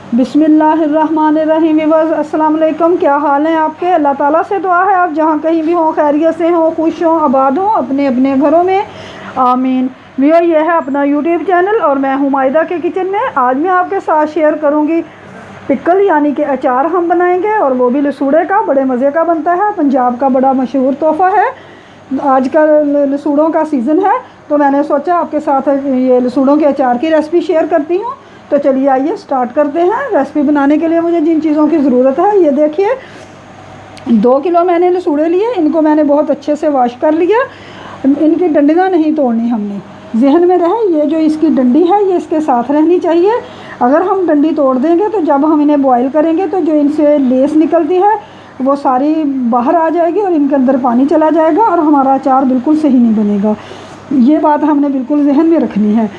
बिस्मिल्लाहिर्रहमानिर्रहीम। अस्सलाम वालेकुम। क्या हाल है आपके? अल्लाह ताला से दुआ है आप जहाँ कहीं भी हों खैरियत से हों, खुश हों, आबाद हों अपने अपने घरों में, आमीन। भैया ये है अपना यूट्यूब चैनल और मैं हूँ माहिदा के किचन में। आज मैं आपके साथ शेयर करूँगी पिकल यानी कि अचार हम बनाएंगे, और वो भी लसूड़े का। बड़े मज़े का बनता है, पंजाब का बड़ा मशहूर तोहफ़ा है। आजकल लसूड़ों का सीज़न है तो मैंने सोचा आपके साथ ये लसूड़ों के अचार की रेसिपी शेयर करती हूँ। तो चलिए आइए स्टार्ट करते हैं। रेसिपी बनाने के लिए मुझे जिन चीज़ों की ज़रूरत है ये देखिए। 2 किलो मैंने लसूड़े लिए, इनको मैंने बहुत अच्छे से वॉश कर लिया। इनकी डंडियाँ नहीं तोड़नी हमने, जहन में रहे ये जो इसकी डंडी है ये इसके साथ रहनी चाहिए। अगर हम डंडी तोड़ देंगे तो जब हम इन्हें बॉईल करेंगे तो जो इनसे लेस निकलती है वो सारी बाहर आ जाएगी और इनके अंदर पानी चला जाएगा और हमारा अचार बिल्कुल सही नहीं बनेगा। ये बात हमने बिल्कुल जहन में रखनी है।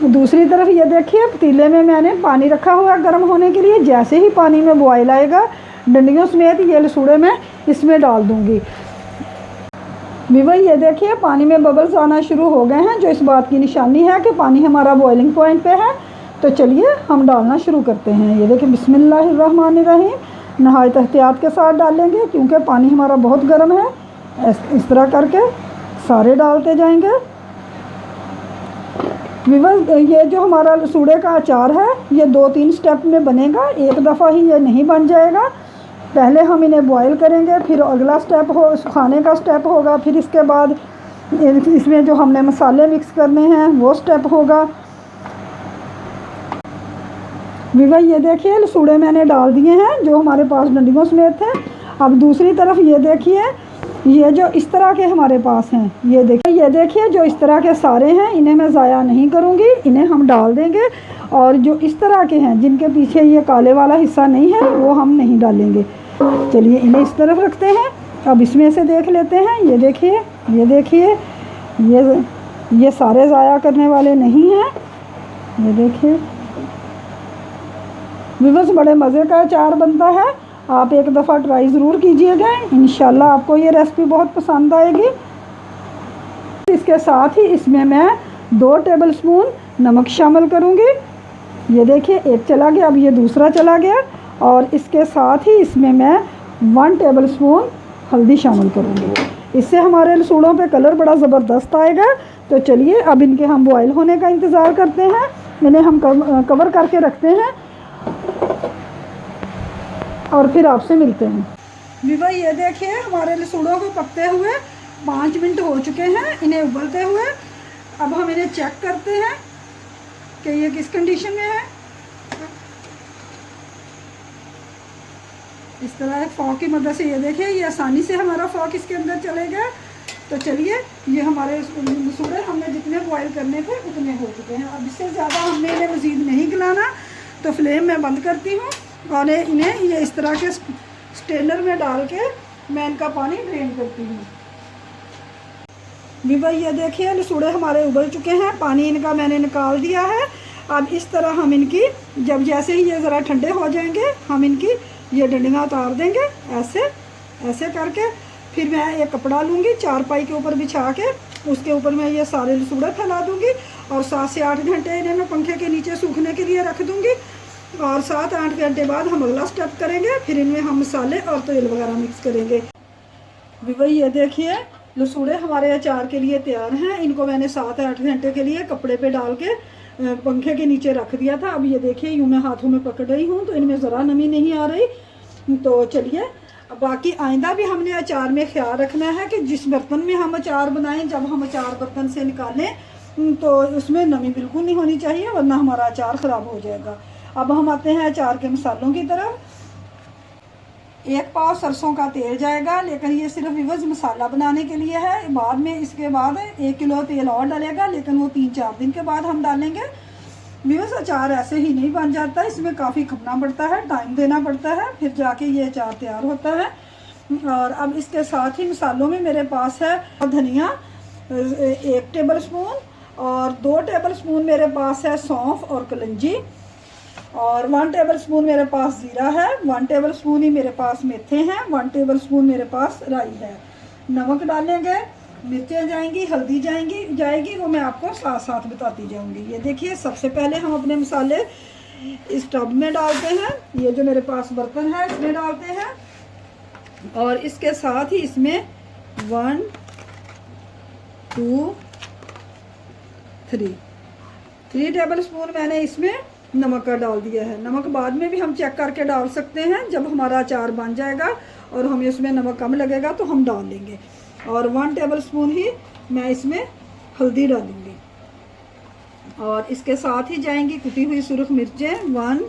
दूसरी तरफ ये देखिए, पतीले में मैंने पानी रखा हुआ है गर्म होने के लिए। जैसे ही पानी में बॉयल आएगा डंडियों समेत ये लसूड़े मैं इसमें डाल दूँगी। ये देखिए पानी में बबल्स आना शुरू हो गए हैं, जो इस बात की निशानी है कि पानी हमारा बॉइलिंग पॉइंट पे है। तो चलिए हम डालना शुरू करते हैं। ये देखिए बिस्मिल्लाहिर्रहमानिर्रहीम। नहायत एहतियात के साथ डालेंगे क्योंकि पानी हमारा बहुत गर्म है। इस तरह करके सारे डालते जाएंगे। ये जो हमारा लसूड़े का अचार है ये 2-3 स्टेप में बनेगा, एक दफ़ा ही ये नहीं बन जाएगा। पहले हम इन्हें बॉईल करेंगे, फिर अगला स्टेप हो सुखाने का स्टेप होगा, फिर इसके बाद इसमें जो हमने मसाले मिक्स करने हैं वो स्टेप होगा। ये देखिए लसूड़े मैंने डाल दिए हैं जो हमारे पास डंडियों समेत थे। अब दूसरी तरफ ये देखिए, ये जो इस तरह के हमारे पास हैं ये देखिए जो इस तरह के सारे हैं, इन्हें मैं ज़ाया नहीं करूँगी, इन्हें हम डाल देंगे। और जो इस तरह के हैं जिनके पीछे ये काले वाला हिस्सा नहीं है वो हम नहीं डालेंगे। चलिए इन्हें इस तरफ रखते हैं। अब इसमें से देख लेते हैं। ये देखिए ये सारे ज़ाया करने वाले नहीं हैं। ये देखिए व्यूअर्स, बड़े मज़े का अचार बनता है। आप एक दफ़ा ट्राई ज़रूर कीजिएगा, इंशाल्लाह आपको ये रेसिपी बहुत पसंद आएगी। इसके साथ ही इसमें मैं 2 टेबलस्पून नमक शामिल करूँगी। ये देखिए एक चला गया, अब ये दूसरा चला गया। और इसके साथ ही इसमें मैं 1 टेबलस्पून हल्दी शामिल करूँगी। इससे हमारे लसूड़ों पे कलर बड़ा ज़बरदस्त आएगा। तो चलिए अब इनके हम बॉयल होने का इंतज़ार करते हैं। इन्हें हम कवर करके रखते हैं और फिर आपसे मिलते हैं। भाई ये देखिए हमारे लसूड़ों को पकते हुए 5 मिनट हो चुके हैं, इन्हें उबलते हुए। अब हम इन्हें चेक करते हैं कि ये किस कंडीशन में है। इस तरह एक फॉक की मदद से ये देखिए ये आसानी से हमारा फॉक इसके अंदर चलेगा। तो चलिए ये हमारे लसूड़े हमने जितने बॉयल करने थे उतने हो चुके हैं। अब इससे ज़्यादा हमने इन्हें मज़ीद नहीं गलाना। तो फ्लेम मैं बंद करती हूँ और इन्हें ये इस तरह के स्ट्रेनर में डाल के मैं इनका पानी ड्रेन करती हूँ। भाई ये देखिए लसूड़े हमारे उबल चुके हैं, पानी इनका मैंने निकाल दिया है। अब इस तरह हम इनकी जब जैसे ही ये ज़रा ठंडे हो जाएंगे हम इनकी ये डंडियाँ उतार देंगे ऐसे करके। फिर मैं एक कपड़ा लूँगी, चारपाई के ऊपर बिछा के उसके ऊपर मैं ये सारे लसूड़े फैला दूँगी और 7 से 8 घंटे इन्हें मैं पंखे के नीचे सूखने के लिए रख दूँगी। और 7-8 घंटे बाद हम अगला स्टेप करेंगे, फिर इनमें हम मसाले और तेल वगैरह मिक्स करेंगे। भाई ये देखिए लसूड़े हमारे अचार के लिए तैयार हैं। इनको मैंने 7-8 घंटे के लिए कपड़े पे डाल के पंखे के नीचे रख दिया था। अब ये देखिए यूँ मैं हाथों में पकड़ रही हूँ तो इनमें ज़रा नमी नहीं आ रही। तो चलिए बाकी आइंदा भी हमने अचार में ख्याल रखना है कि जिस बर्तन में हम अचार बनाएं, जब हम अचार बर्तन से निकालें तो उसमें नमी बिल्कुल नहीं होनी चाहिए, वरना हमारा अचार ख़राब हो जाएगा। अब हम आते हैं अचार के मसालों की तरफ। 1 पाव सरसों का तेल जाएगा, लेकिन ये सिर्फ इवज़ मसाला बनाने के लिए है। बाद में इसके बाद 1 किलो तेल और डालेगा, लेकिन वो 3-4 दिन के बाद हम डालेंगे। व्यूअर्स अचार ऐसे ही नहीं बन जाता, इसमें काफ़ी खपना पड़ता है, टाइम देना पड़ता है, फिर जाके ये अचार तैयार होता है। और अब इसके साथ ही मसालों में मेरे पास है धनिया 1 टेबलस्पून, और 2 टेबलस्पून मेरे पास है सौंफ और कलंजी, और 1 टेबलस्पून मेरे पास ज़ीरा है, 1 टेबलस्पून ही मेरे पास मेथे हैं, 1 टेबलस्पून मेरे पास राई है। नमक डालेंगे, मिर्चें जाएंगी, हल्दी जाएगी, वो मैं आपको साथ साथ बताती जाऊंगी। ये देखिए सबसे पहले हम अपने मसाले इस टब में डालते हैं, ये जो मेरे पास बर्तन है इसमें डालते हैं। और इसके साथ ही इसमें 1 2 3 टेबल स्पून मैंने इसमें नमक का डाल दिया है। नमक बाद में भी हम चेक करके डाल सकते हैं, जब हमारा अचार बन जाएगा और हमें इसमें नमक कम लगेगा तो हम डाल देंगे। और 1 टेबल स्पून ही मैं इसमें हल्दी डालूंगी। और इसके साथ ही जाएंगी कुटी हुई सुरख मिर्चें 1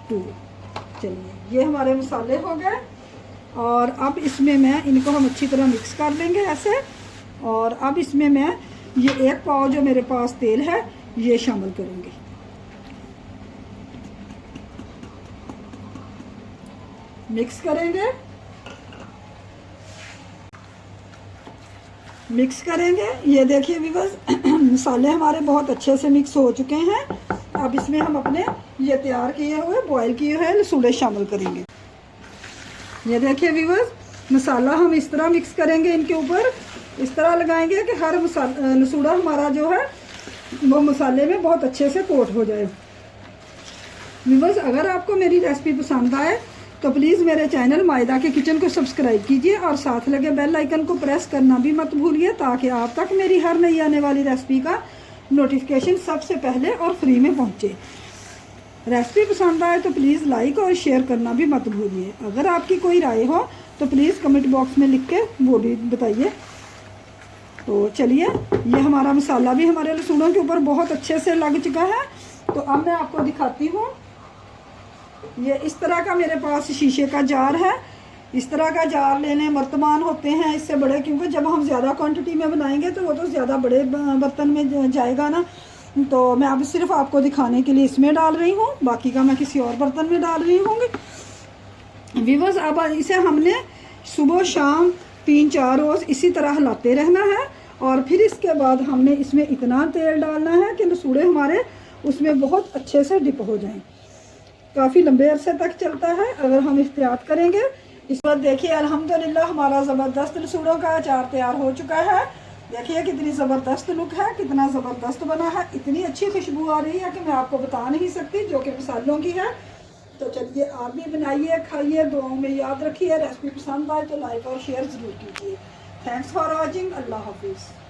2। चलिए ये हमारे मसाले हो गए। और अब इसमें मैं इनको हम अच्छी तरह मिक्स कर लेंगे ऐसे। और अब इसमें मैं ये 1 पाव जो मेरे पास तेल है ये शामिल करूँगी। मिक्स करेंगे, मिक्स करेंगे। ये देखिए व्यूअर्स मसाले हमारे बहुत अच्छे से मिक्स हो चुके हैं। अब इसमें हम अपने ये तैयार किए हुए बॉयल किए हुए लसूड़े शामिल करेंगे। ये देखिए व्यूअर्स मसाला हम इस तरह मिक्स करेंगे, इनके ऊपर इस तरह लगाएंगे कि हर लसूड़ा हमारा जो है वो मसाले में बहुत अच्छे से कोट हो जाए। व्यूअर्स अगर आपको मेरी रेसिपी पसंद आए तो प्लीज़ मेरे चैनल मायदा के किचन को सब्सक्राइब कीजिए और साथ लगे बेल आइकन को प्रेस करना भी मत भूलिए, ताकि आप तक मेरी हर नई आने वाली रेसिपी का नोटिफिकेशन सबसे पहले और फ्री में पहुंचे। रेसिपी पसंद आए तो प्लीज़ लाइक और शेयर करना भी मत भूलिए। अगर आपकी कोई राय हो तो प्लीज़ कमेंट बॉक्स में लिख के वो भी बताइए। तो चलिए ये हमारा मसाला भी हमारे लहसुनों के ऊपर बहुत अच्छे से लग चुका है। तो अब मैं आपको दिखाती हूँ। ये इस तरह का मेरे पास शीशे का जार है। इस तरह का जार लेने वर्तमान होते हैं इससे बड़े, क्योंकि जब हम ज़्यादा क्वांटिटी में बनाएंगे तो वो तो ज़्यादा बड़े बर्तन में जाएगा ना। तो मैं अब सिर्फ आपको दिखाने के लिए इसमें डाल रही हूँ, बाकी का मैं किसी और बर्तन में डाल रही होंगी। व्यूअर्स अब इसे हमने सुबह शाम 3-4 रोज़ इसी तरह हिलाते रहना है। और फिर इसके बाद हमने इसमें इतना तेल डालना है कि लसूड़े हमारे उसमें बहुत अच्छे से डिप हो जाएं। काफ़ी लंबे अरसे तक चलता है अगर हम एहतियात करेंगे। इस बार देखिए अल्हम्दुलिल्लाह हमारा ज़बरदस्त लसूड़ों का अचार तैयार हो चुका है। देखिए कितनी ज़बरदस्त लुक है, कितना ज़बरदस्त बना है। इतनी अच्छी खुशबू आ रही है कि मैं आपको बता नहीं सकती, जो कि मसालों की है। तो चलिए आप भी बनाइए, खाइए, दुआओं में याद रखिए। रेसिपी पसंद आए तो लाइक और शेयर ज़रूर कीजिए। Thanks for watching. अल्लाह हाफिज़।